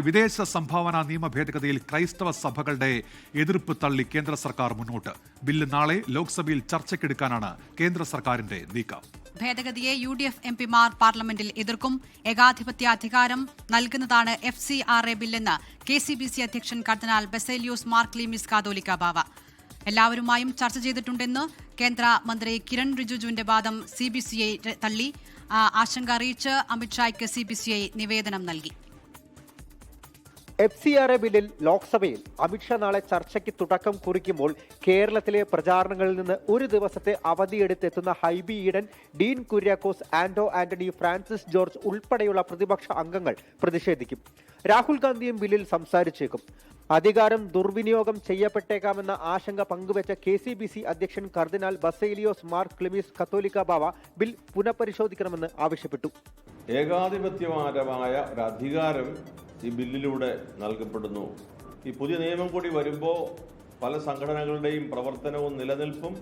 വിദേശ സംഭാവന നിയമ ഭേദഗതിയിൽ ക്രൈസ്തവ സഭകളുടെ എതിർപ്പ് തള്ളി കേന്ദ്ര സർക്കാർ മുന്നോട്ട്. ബില്ല് നാളെ ലോക്സഭയിൽ ചർച്ചയ്ക്കെടുക്കാനാണ് കേന്ദ്ര സർക്കാരിന്റെ നീക്കം. ഭേദഗതിയെ UDF MPമാർ പാർലമെന്റിൽ എതിർക്കും. ഏകാധിപത്യ അധികാരം നൽകുന്നതാണ് FCRA ബില്ലെന്ന് KCBC അധ്യക്ഷൻ കർദിനാൾ ബസേലിയോസ് മാർ ക്ലീമിസ് കാതോലിക്ക ബാവ. എല്ലാവരുമായും ചർച്ച ചെയ്തിട്ടുണ്ടെന്ന് കേന്ദ്ര മന്ത്രി കിരൺ റിജിജുവിന്റെ വാദം CBCയെ തള്ളി. ആശങ്ക അറിയിച്ച് അമിത്ഷായ്ക്ക് CBCI നിവേദനം നൽകി. FCRA ബില്ലിൽ ലോക്സഭയിൽ അമിത്ഷാ നാളെ ചർച്ചയ്ക്ക് തുടക്കം കുറിക്കുമ്പോൾ കേരളത്തിലെ പ്രചാരണങ്ങളിൽ നിന്ന് ഒരു ദിവസത്തെ അവധിയെടുത്തെത്തുന്ന ഹൈബി ഈഡൻ, ഡീൻ കുര്യാക്കോസ്, ആന്റോ ആന്റണി, ഫ്രാൻസിസ് ജോർജ് ഉൾപ്പെടെയുള്ള പ്രതിപക്ഷ അംഗങ്ങൾ പ്രതിഷേധിക്കും. രാഹുൽ ഗാന്ധിയും ബില്ലിൽ സംസാരിച്ചേക്കും. അധികാരം ദുർവിനിയോഗം ചെയ്യപ്പെട്ടേക്കാമെന്ന ആശങ്ക പങ്കുവച്ച KCBC അധ്യക്ഷൻ കർദിനാൾ ബസേലിയോസ് മാർ ക്ലിമിസ് കത്തോലിക്ക ബാവ ബിൽ പുനഃപരിശോധിക്കണമെന്ന് ആവശ്യപ്പെട്ടു. ഏകാധിപത്യപരമായ ഒരു അധികാരം ഈ ബില്ലിലൂടെ നൽകപ്പെടുന്നു. ഈ പുതിയ നിയമം കൂടി വരുമ്പോൾ പല സംഘടനകളുടെയും പ്രവർത്തനവും നിലനിൽപ്പും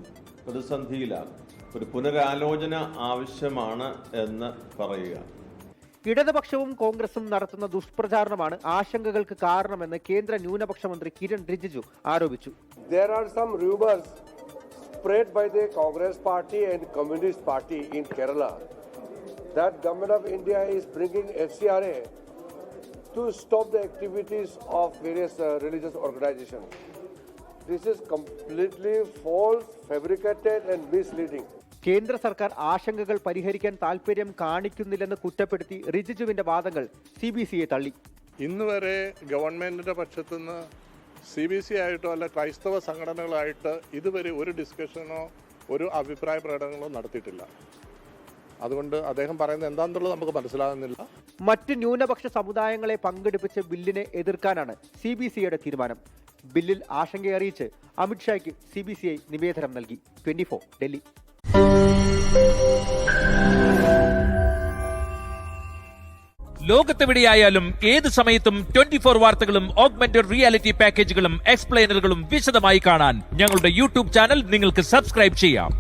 പ്രതിസന്ധിയിലാകും. ഒരു പുനരാലോചന ആവശ്യമാണ് എന്ന് പറയുക. ഇടതുപക്ഷവും കോൺഗ്രസും നടത്തുന്ന ദുഷ്പ്രചാരണമാണ് ആശങ്കകൾക്ക് കാരണമെന്ന് കേന്ദ്ര ന്യൂനപക്ഷ മന്ത്രി കിരൺ റിജിജു ആരോപിച്ചു. There are some rumors spread by the Congress party and Communist party in Kerala that government of India is bringing FCRA to stop the activities of various religious organizations. This is completely false, fabricated and misleading. കേന്ദ്ര സർക്കാർ ആശങ്കകൾ പരിഹരിക്കാൻ താൽപര്യം കാണിക്കുന്നില്ലെന്ന് കുറ്റപ്പെടുത്തി റിജിജുവിന്റെ വാദങ്ങൾ CBCയെ തള്ളി. ഇന്ന് വരെ ഗവൺമെന്റിന്റെ പക്ഷത്തുനിന്ന് CBC ആയിട്ടോ അല്ല ക്രൈസ്തവ സംഘടനകളായിട്ട് ഇതുവരെ ഒരു ഡിസ്കഷനോ ഒരു അഭിപ്രായ പ്രകടനങ്ങളോ നടത്തിയിട്ടില്ല. അതുകൊണ്ട് അദ്ദേഹം പറയുന്നത് എന്താണെന്നുള്ളത് നമുക്ക് മനസ്സിലാകുന്നില്ല. മറ്റ് ന്യൂനപക്ഷ സമുദായങ്ങളെ പങ്കെടുപ്പിച്ച് ബില്ലിനെ എതിർക്കാനാണ് CBCയുടെ തീരുമാനം. ബില്ലിൽ ആശങ്കയറിയിച്ച് അമിത്ഷായ്ക്ക് CBCI നിവേദനം നൽകി. 24 ഡൽഹി. ലോകത്തെവിടെയായാലും ഏത് സമയത്തും 24 വാർത്തകളും ഓഗ്മെന്റഡ് റിയാലിറ്റി പാക്കേജുകളും എക്സ്പ്ലെയിനറുകളും വിശദമായി കാണാൻ ഞങ്ങളുടെ YouTube ചാനൽ നിങ്ങൾക്ക് സബ്സ്ക്രൈബ് ചെയ്യാം.